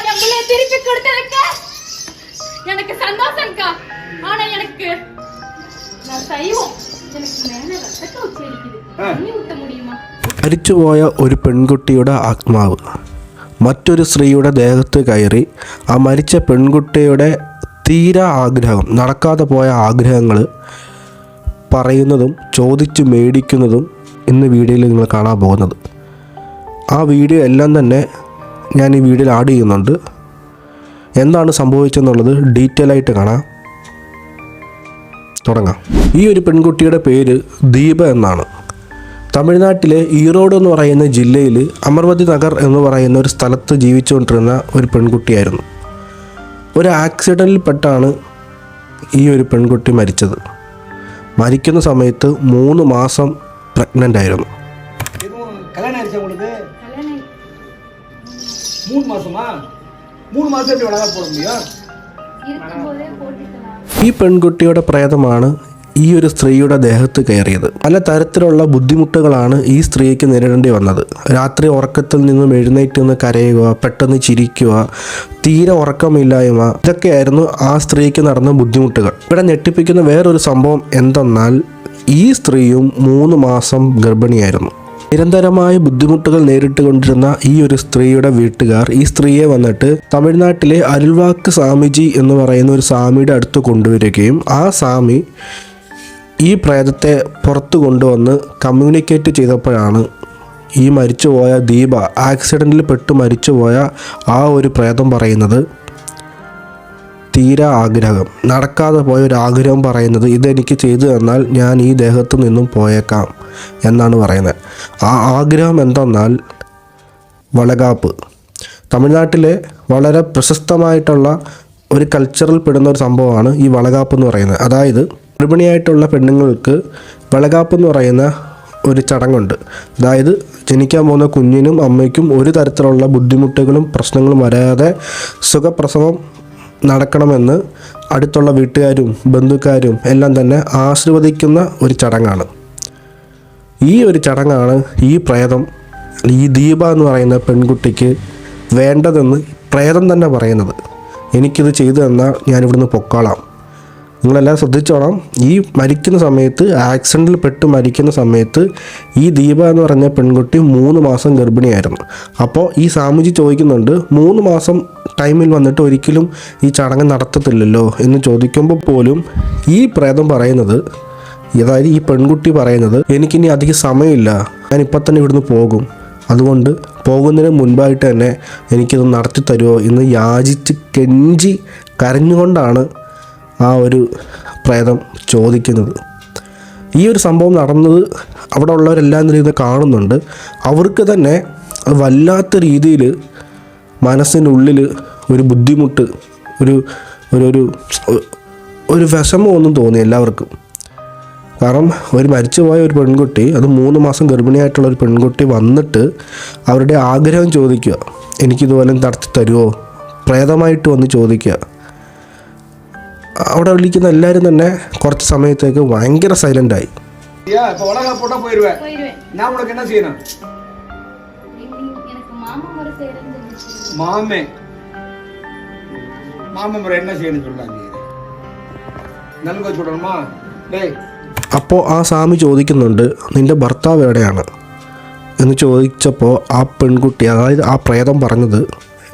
என் பிள்ளைய திருப்பி கொடுத்ததுக்கு எனக்கு சந்தோஷம்க்கா. ஆனா எனக்கு நான் செய்வோம். எனக்கு மேல ரத்தத்தை உச்சரிக்குது. தண்ணி ஊத்த முடியுமா? മരിച്ചുപോയ ഒരു പെൺകുട്ടിയുടെ ആത്മാവ് മറ്റൊരു സ്ത്രീയുടെ ദേഹത്ത് കയറി ആ മരിച്ച പെൺകുട്ടിയുടെ തീരാ ആഗ്രഹം, നടക്കാതെ പോയ ആഗ്രഹങ്ങൾ പറയുന്നതും ചോദിച്ച് മേടിക്കുന്നതും ഇന്ന് വീഡിയോയിൽ നിങ്ങൾ കാണാൻ പോകുന്നത്. ആ വീഡിയോ എല്ലാം തന്നെ ഞാൻ ഈ വീഡിയോയിൽ ആഡ് ചെയ്യുന്നുണ്ട്. എന്താണ് സംഭവിച്ചെന്നുള്ളത് ഡീറ്റെയിൽ ആയിട്ട് കാണാം. തുടങ്ങാം. ഈ ഒരു പെൺകുട്ടിയുടെ പേര് ദീപ എന്നാണ്. തമിഴ്നാട്ടിലെ ഈറോഡ് എന്ന് പറയുന്ന ജില്ലയിൽ അമർവതി നഗർ എന്ന് പറയുന്ന ഒരു സ്ഥലത്ത് ജീവിച്ചുകൊണ്ടിരുന്ന ഒരു പെൺകുട്ടിയായിരുന്നു. ഒരു ആക്സിഡൻറ്റിൽപ്പെട്ടാണ് ഈ ഒരു പെൺകുട്ടി മരിച്ചത്. മരിക്കുന്ന സമയത്ത് 3 മാസം പ്രഗ്നൻ്റ് ആയിരുന്നു. ഈ പെൺകുട്ടിയുടെ പ്രേതമാണ് ഈ ഒരു സ്ത്രീയുടെ ദേഹത്ത് കയറിയത്. പല തരത്തിലുള്ള ബുദ്ധിമുട്ടുകളാണ് ഈ സ്ത്രീക്ക് നേരിടേണ്ടി വന്നത്. രാത്രി ഉറക്കത്തിൽ നിന്നും എഴുന്നേറ്റ് നിന്ന് കരയുക, പെട്ടെന്ന് ചിരിക്കുക, തീരെ ഉറക്കമില്ലായ്മ, ഇതൊക്കെയായിരുന്നു ആ സ്ത്രീക്ക് നടന്ന ബുദ്ധിമുട്ടുകൾ. ഇവിടെ ഞെട്ടിപ്പിക്കുന്ന വേറൊരു സംഭവം എന്തെന്നാൽ ഈ സ്ത്രീയും 3 മാസം ഗർഭിണിയായിരുന്നു. നിരന്തരമായ ബുദ്ധിമുട്ടുകൾ നേരിട്ടുകൊണ്ടിരുന്ന ഈ ഒരു സ്ത്രീയുടെ വീട്ടുകാർ ഈ സ്ത്രീയെ വന്നിട്ട് തമിഴ്നാട്ടിലെ അരുൾവാക്ക് സ്വാമിജി എന്ന് പറയുന്ന ഒരു സ്വാമിയുടെ അടുത്ത് കൊണ്ടുവരികയും ആ സ്വാമി ഈ പ്രേതത്തെ പുറത്തു കൊണ്ടുവന്ന് കമ്മ്യൂണിക്കേറ്റ് ചെയ്തപ്പോഴാണ് ഈ മരിച്ചുപോയ ദീപ, ആക്സിഡൻറ്റിൽ പെട്ട് മരിച്ചുപോയ ആ ഒരു പ്രേതം പറയുന്നത് തീരാ ആഗ്രഹം, നടക്കാതെ പോയ ഒരു ആഗ്രഹം പറയുന്നത് ഇതെനിക്ക് ചെയ്തു തന്നാൽ ഞാൻ ഈ ദേഹത്തു നിന്നും പോയേക്കാം എന്നാണ് പറയുന്നത്. ആ ആഗ്രഹം എന്തെന്നാൽ വളകാപ്പ്. തമിഴ്നാട്ടിലെ വളരെ പ്രശസ്തമായിട്ടുള്ള ഒരു കൾച്ചറിൽ പെടുന്ന ഒരു സംഭവമാണ് ഈ വളകാപ്പ് എന്ന് പറയുന്നത്. അതായത് ഗർഭിണിയായിട്ടുള്ള പെണ്ണുങ്ങൾക്ക് വളകാപ്പ് എന്ന് പറയുന്ന ഒരു ചടങ്ങുണ്ട്. അതായത് ജനിക്കാൻ പോകുന്ന കുഞ്ഞിനും അമ്മയ്ക്കും ഒരു തരത്തിലുള്ള ബുദ്ധിമുട്ടുകളും പ്രശ്നങ്ങളും വരാതെ സുഖപ്രസവം നടക്കണമെന്ന് അടുത്തുള്ള വീട്ടുകാരും ബന്ധുക്കാരും എല്ലാം തന്നെ ആശീർവദിക്കുന്ന ഒരു ചടങ്ങാണ്. ഈ ഒരു ചടങ്ങാണ് ഈ പ്രേതം, ഈ ദീപ എന്ന് പറയുന്ന പെൺകുട്ടിക്ക് വേണ്ടതെന്ന് പ്രേതം തന്നെ പറയുന്നത്. എനിക്കിത് ചെയ്തു തന്നാൽ ഞാനിവിടുന്ന് പൊക്കോളാം. നിങ്ങളെല്ലാം ശ്രദ്ധിച്ചോളാം. ഈ മരിക്കുന്ന സമയത്ത്, ആക്സിഡൻറ്റിൽ പെട്ട് മരിക്കുന്ന സമയത്ത് ഈ ദീപ എന്ന് പറഞ്ഞ പെൺകുട്ടി 3 മാസം ഗർഭിണിയായിരുന്നു. അപ്പോൾ ഈ സ്വാമിജി ചോദിക്കുന്നുണ്ട്, 3 മാസം ടൈമിൽ വന്നിട്ട് ഒരിക്കലും ഈ ചടങ്ങ് നടത്തത്തില്ലല്ലോ എന്ന് ചോദിക്കുമ്പോൾ പോലും ഈ പ്രേതം പറയുന്നത്, അതായത് ഈ പെൺകുട്ടി പറയുന്നത്, എനിക്കിനി അധികം സമയമില്ല, ഞാൻ ഇപ്പം തന്നെ ഇവിടുന്ന് പോകും, അതുകൊണ്ട് പോകുന്നതിന് മുൻപായിട്ട് തന്നെ എനിക്കിത് നടത്തി തരുമോ എന്ന് യാചിച്ച് കെഞ്ചി കരഞ്ഞുകൊണ്ടാണ് ആ ഒരു പ്രേതം ചോദിക്കുന്നത്. ഈ ഒരു സംഭവം നടന്നത് അവിടെ ഉള്ളവരെല്ലാം ഇത് കാണുന്നുണ്ട്. അവർക്ക് തന്നെ വല്ലാത്ത രീതിയിൽ മനസ്സിനുള്ളിൽ ഒരു ബുദ്ധിമുട്ട്, ഒരു ഒരു ഒരു വിഷമമൊന്നും തോന്നി എല്ലാവർക്കും. കാരണം ഒരു മരിച്ചുപോയ ഒരു പെൺകുട്ടി, അത് 3 മാസം ഗർഭിണിയായിട്ടുള്ള ഒരു പെൺകുട്ടി വന്നിട്ട് അവരുടെ ആഗ്രഹം ചോദിക്കുക, എനിക്കിതുപോലെ നടത്തി തരുമോ, പ്രേതമായിട്ട് വന്ന് ചോദിക്കുക. അവിടെ വിളിക്കുന്ന എല്ലാവരും തന്നെ കുറച്ച് സമയത്തേക്ക് ഭയങ്കര സൈലൻ്റായി. അപ്പോൾ ആ സ്വാമി ചോദിക്കുന്നുണ്ട്, നിൻ്റെ ഭർത്താവ് എവിടെയാണ് എന്ന് ചോദിച്ചപ്പോൾ ആ പെൺകുട്ടി, അതായത് ആ പ്രേതം പറഞ്ഞത്,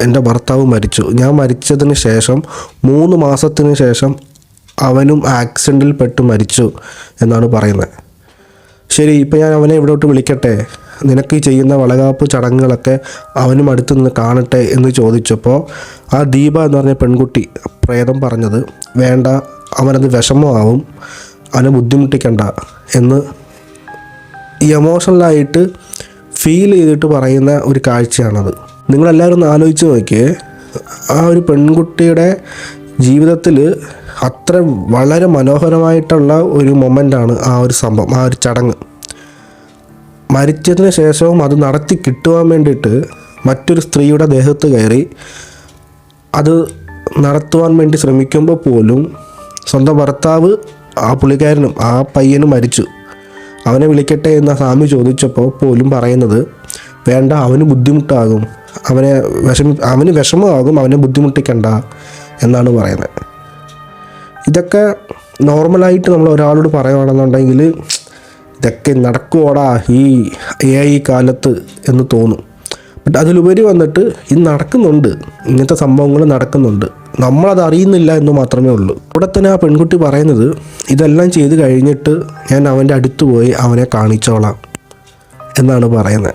എൻ്റെ ഭർത്താവ് മരിച്ചു, ഞാൻ മരിച്ചതിന് ശേഷം 3 മാസത്തിന് ശേഷം അവനും ആക്സിഡൻറ്റിൽ പെട്ട് മരിച്ചു എന്നാണ് പറയുന്നത്. ശരി, ഇപ്പം ഞാൻ അവനെ ഇവിടോട്ട് വിളിക്കട്ടെ, നിനക്ക് ഈ ചെയ്യുന്ന വളകാപ്പ് ചടങ്ങുകളൊക്കെ അവനും അടുത്ത് നിന്ന് കാണട്ടെ എന്ന് ചോദിച്ചപ്പോൾ ആ ദീപ എന്ന് പറഞ്ഞ പെൺകുട്ടി പ്രേതം പറഞ്ഞത്, വേണ്ട, അവനത് വിഷമമാവും, അവനെ ബുദ്ധിമുട്ടിക്കണ്ട എന്ന് എമോഷണലായിട്ട് ഫീൽ ചെയ്തിട്ട് പറയുന്ന ഒരു കാഴ്ചയാണത്. നിങ്ങളെല്ലാവരും ഒന്ന് ആലോചിച്ച് നോക്കിയേ. ആ ഒരു പെൺകുട്ടിയുടെ ജീവിതത്തിൽ അത്ര വളരെ മനോഹരമായിട്ടുള്ള ഒരു മൊമെൻ്റാണ് ആ ഒരു സംഭവം, ആ ഒരു ചടങ്ങ്. മരിച്ചതിന് ശേഷവും അത് നടത്തി കിട്ടുവാൻ വേണ്ടിയിട്ട് മറ്റൊരു സ്ത്രീയുടെ ദേഹത്ത് കയറി അത് നടത്തുവാൻ വേണ്ടി ശ്രമിക്കുമ്പോൾ പോലും സ്വന്തം ഭർത്താവ്, ആ പുള്ളിക്കാരനും ആ പയ്യനും മരിച്ചു. അവനെ വിളിക്കട്ടെ എന്ന് സ്വാമി ചോദിച്ചപ്പോൾ പോലും പറയുന്നത്, വേണ്ട, അവന് ബുദ്ധിമുട്ടാകും, അവന് വിഷമമാകും, അവനെ ബുദ്ധിമുട്ടിക്കണ്ട എന്നാണ് പറയുന്നത്. ഇതൊക്കെ നോർമലായിട്ട് നമ്മൾ ഒരാളോട് പറയുകയാണെന്നുണ്ടെങ്കിൽ ഇതൊക്കെ നടക്കുവോടാ ഈ AI കാലത്ത് എന്ന് തോന്നും. ബട്ട് അതിലുപരി വന്നിട്ട് ഇത് നടക്കുന്നുണ്ട്, ഇങ്ങനത്തെ സംഭവങ്ങൾ നടക്കുന്നുണ്ട്, നമ്മളത് അറിയുന്നില്ല എന്ന് മാത്രമേ ഉള്ളൂ. ഇവിടെ തന്നെ ആ പെൺകുട്ടി പറയുന്നത്, ഇതെല്ലാം ചെയ്ത് കഴിഞ്ഞിട്ട് ഞാൻ അവൻ്റെ അടുത്ത് പോയി അവനെ കാണിച്ചോളാം എന്നാണ് പറയുന്നത്.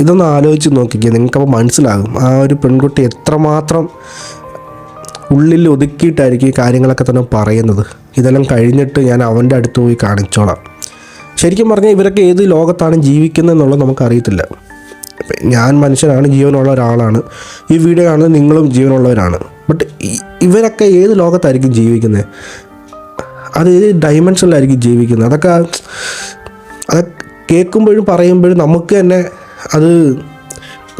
ഇതൊന്ന് ആലോചിച്ച് നോക്കിക്കുക, നിങ്ങൾക്കപ്പോൾ മനസ്സിലാകും ആ ഒരു പെൺകുട്ടി എത്രമാത്രം ഉള്ളിൽ ഒതുക്കിയിട്ടായിരിക്കും ഈ കാര്യങ്ങളൊക്കെ തന്നെ പറയുന്നത്. ഇതെല്ലാം കഴിഞ്ഞിട്ട് ഞാൻ അവൻ്റെ അടുത്ത് പോയി കാണിച്ചോളാം. ശരിക്കും പറഞ്ഞാൽ ഇവരൊക്കെ ഏത് ലോകത്താണ് ജീവിക്കുന്നത് എന്നുള്ളത് നമുക്കറിയത്തില്ല. ഞാൻ മനുഷ്യനാണ്, ജീവനുള്ള ഒരാളാണ്, ഈ വീഡിയോ കാണുന്നത് നിങ്ങളും ജീവനുള്ളവരാണ്. ബട്ട് ഇവരൊക്കെ ഏത് ലോകത്തായിരിക്കും ജീവിക്കുന്നത്? അത് ഏത് ഡൈമെൻഷനിലായിരിക്കും ജീവിക്കുന്നത്? അതൊക്കെ കേൾക്കുമ്പോഴും പറയുമ്പോഴും നമുക്ക് തന്നെ അത്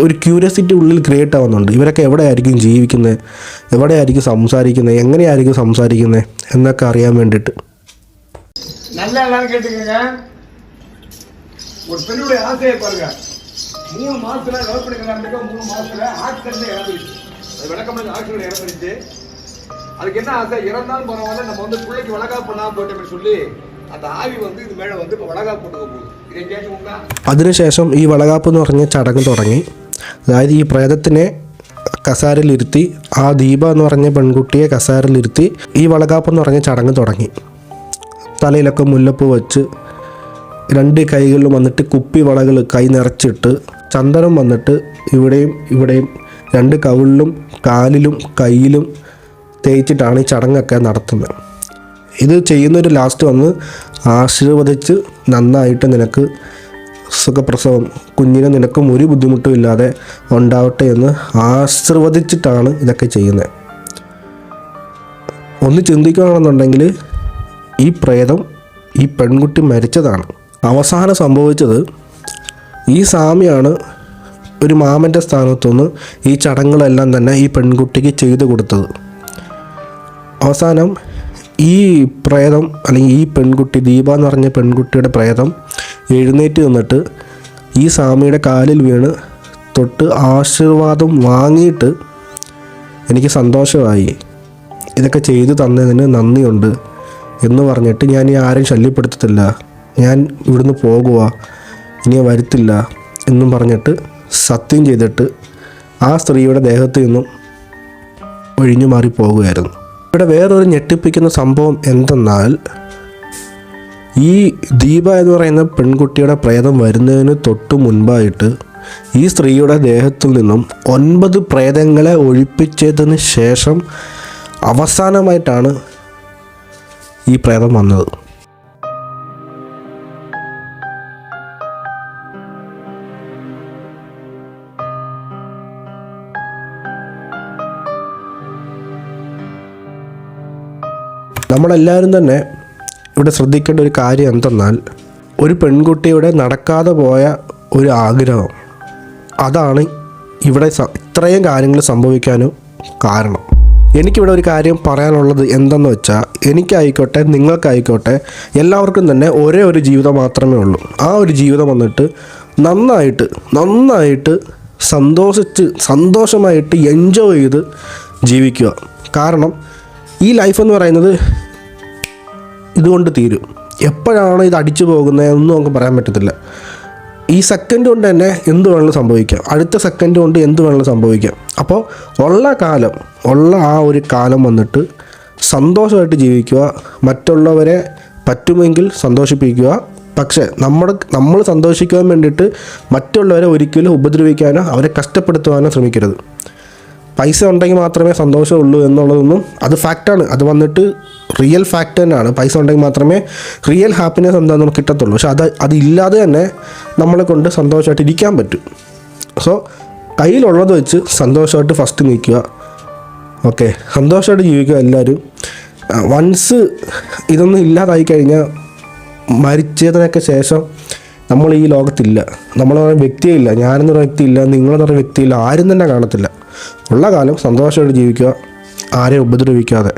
ഒരു ക്യൂരിയോസിറ്റി ഉള്ളിൽ ക്രിയേറ്റ് ആവുന്നുണ്ട്. ഇവരൊക്കെ എവിടെയായിരിക്കും ജീവിക്കുന്നത്, എവിടെയായിരിക്കും സംസാരിക്കുന്നത്, എങ്ങനെയായിരിക്കും സംസാരിക്കുന്നത് എന്നൊക്കെ അറിയാൻ വേണ്ടിയിട്ട്. நல்லா எல்லாரும் கேட்டுக்கங்க. ஒரு பெண்ணுடைய ஆசையை பாருங்க. 3 மாசத்துல லவ் பண்ணிக்கலாம்னு 3 மாசத்துல ஆக்சிடென்ட் இறந்துருச்சு. அது விளக்கமான ஆக்சிடென்ட் இறந்துருச்சு. அதுக்கு என்ன ஆசை, இறந்தாலும் பரவாயில்ல, நம்ம வந்து பிள்ளைக்கு வளகாப்பு பண்ணாம போயிட்டோம்னு சொல்லி அந்த ஆவி வந்து இது மேல வந்து இப்போ வளகாப்பு போட்டுக்க போகுது. ഇത് കേൾക്കുന്നുണ്ടോ? അതിനുശേഷം ഈ വളകാപ്പ് എന്ന് പറഞ്ഞ ചടങ്ങ് തുടങ്ങി. അതായത് ഈ പ്രേതത്തിനെ കസാരയിലിരുത്തി, ആ ദീപ എന്ന് പറഞ്ഞ പെൺകുട്ടിയെ കസാരയിലിരുത്തി ഈ വളകാപ്പ് എന്ന് പറഞ്ഞ ചടങ്ങ് തുടങ്ങി. തലയിലൊക്കെ മുല്ലപ്പൂ വെച്ച് 2 കൈകളിലും വന്നിട്ട് കുപ്പി വളകൾ കൈ നിറച്ചിട്ട് ചന്ദനം വന്നിട്ട് ഇവിടെയും 2 കവിളിലും കാലിലും കയ്യിലും തേച്ചിട്ടാണ് ഈ ചടങ്ങൊക്കെ നടത്തുന്നത്. ഇത് ചെയ്യുന്നൊരു ലാസ്റ്റ് വന്ന് ആശീർവദിച്ച് നന്നായിട്ട് നിനക്ക് സുഖപ്രസവം, കുഞ്ഞിനെ നിനക്കും ഒരു ബുദ്ധിമുട്ടും ഇല്ലാതെ ഉണ്ടാവട്ടെ എന്ന് ആശീർവദിച്ചിട്ടാണ് ഇതൊക്കെ ചെയ്യുന്നത്. ഒന്ന് ചിന്തിക്കുകയാണെന്നുണ്ടെങ്കിൽ ഈ പ്രേതം ഈ പെൺകുട്ടി മരിച്ചതാണ്. അവസാനം സംഭവിച്ചത് ഈ സ്വാമിയാണ് ഒരു മാമൻ്റെ സ്ഥാനത്തുനിന്ന് ഈ ചടങ്ങുകളെല്ലാം തന്നെ ഈ പെൺകുട്ടിക്ക് ചെയ്തു കൊടുത്തത്. അവസാനം ഈ പ്രേതം അല്ലെങ്കിൽ ഈ പെൺകുട്ടി ദീപ എന്ന് പറഞ്ഞ പെൺകുട്ടിയുടെ പ്രേതം എഴുന്നേറ്റ് നിന്നിട്ട് ഈ സ്വാമിയുടെ കാലിൽ വീണ് തൊട്ട് ആശീർവാദം വാങ്ങിയിട്ട് എനിക്ക് സന്തോഷമായി, ഇതൊക്കെ ചെയ്തു തന്നതിന് നന്ദിയുണ്ട് എന്ന് പറഞ്ഞിട്ട് ഞാൻ ആരെയും ശല്യപ്പെടുത്തത്തില്ല, ഞാൻ ഇവിടുന്ന് പോകുക, ഇനി വരുത്തില്ല എന്നും പറഞ്ഞിട്ട് സത്യം ചെയ്തിട്ട് ആ സ്ത്രീയുടെ ദേഹത്ത് നിന്നും ഒഴിഞ്ഞു മാറി പോകുകയായിരുന്നു. ഇവിടെ വേറൊരു ഞെട്ടിപ്പിക്കുന്ന സംഭവം എന്തെന്നാൽ, ഈ ദീപ എന്ന് പറയുന്ന പെൺകുട്ടിയുടെ പ്രേതം വരുന്നതിന് തൊട്ട് മുൻപായിട്ട് ഈ സ്ത്രീയുടെ ദേഹത്തിൽ നിന്നും 9 പ്രേതങ്ങളെ ഒഴിപ്പിച്ചതിന് ശേഷം അവസാനമായിട്ടാണ് ഈ പ്രേതം വന്നത്. നമ്മളെല്ലാവരും തന്നെ ഇവിടെ ശ്രദ്ധിക്കേണ്ട ഒരു കാര്യം എന്തെന്നാൽ, ഒരു പെൺകുട്ടിയുടെ നടക്കാതെ പോയ ഒരു ആഗ്രഹം, അതാണ് ഇവിടെ ഇത്രയും കാര്യങ്ങൾ സംഭവിക്കാനും കാരണം. എനിക്കിവിടെ ഒരു കാര്യം പറയാനുള്ളത് എന്തെന്ന് വെച്ചാൽ, എനിക്കായിക്കോട്ടെ നിങ്ങൾക്കായിക്കോട്ടെ എല്ലാവർക്കും തന്നെ ഒരേ ഒരു ജീവിതം മാത്രമേ ഉള്ളൂ. ആ ഒരു ജീവിതം വന്നിട്ട് നന്നായിട്ട് സന്തോഷമായിട്ട് എൻജോയ് ചെയ്ത് ജീവിക്കുക. കാരണം ഈ ലൈഫ് എന്ന് പറയുന്നത് ഇതുകൊണ്ട് തീരും. എപ്പോഴാണ് ഇത് അടിച്ചു പോകുന്നതെന്നൊന്നും നമുക്ക് പറയാൻ പറ്റത്തില്ല. ഈ സെക്കൻഡ് കൊണ്ട് തന്നെ എന്ത് വേണമെങ്കിലും സംഭവിക്കാം, അടുത്ത സെക്കൻഡ് കൊണ്ട് എന്ത് വേണമെങ്കിലും സംഭവിക്കാം. അപ്പോൾ ഉള്ള ആ ഒരു കാലം വന്നിട്ട് സന്തോഷമായിട്ട് ജീവിക്കുക, മറ്റുള്ളവരെ പറ്റുമെങ്കിൽ സന്തോഷിപ്പിക്കുക. പക്ഷേ നമ്മൾ സന്തോഷിക്കാൻ വേണ്ടിയിട്ട് മറ്റുള്ളവരെ ഒരിക്കലും ഉപദ്രവിക്കാനോ അവരെ കഷ്ടപ്പെടുത്തുവാനോ ശ്രമിക്കരുത്. പൈസ ഉണ്ടെങ്കിൽ മാത്രമേ സന്തോഷമുള്ളൂ എന്നുള്ളതൊന്നും അത് ഫാക്റ്റാണ്. അത് വന്നിട്ട് റിയൽ ഫാക്റ്റ് തന്നെയാണ്. പൈസ ഉണ്ടെങ്കിൽ മാത്രമേ റിയൽ ഹാപ്പിനെസ് എന്താണെന്ന് നമുക്ക് കിട്ടത്തുള്ളൂ. പക്ഷെ അതില്ലാതെ തന്നെ നമ്മളെ കൊണ്ട് സന്തോഷമായിട്ട് ഇരിക്കാൻ പറ്റും. സോ കയ്യിലുള്ളത് വെച്ച് സന്തോഷമായിട്ട് ഫസ്റ്റ് നിൽക്കുക. ഓക്കെ, സന്തോഷമായിട്ട് ജീവിക്കുക എല്ലാവരും. വൺസ് ഇതൊന്നും ഇല്ലാതായി കഴിഞ്ഞാൽ മരിച്ചതിനൊക്കെ ശേഷം നമ്മൾ ഈ ലോകത്തില്ല, നമ്മളെന്ന് പറയുന്ന വ്യക്തിയില്ല, ഞാനെന്ന് പറയുന്ന വ്യക്തിയില്ല, നിങ്ങളെന്ന് പറയുന്ന വ്യക്തിയില്ല, ആരും തന്നെ കാണത്തില്ല. ഉള്ള കാലം സന്തോഷമായിട്ട് ജീവിക്കുക, ആരെയും ഉപദ്രവിക്കാതെ.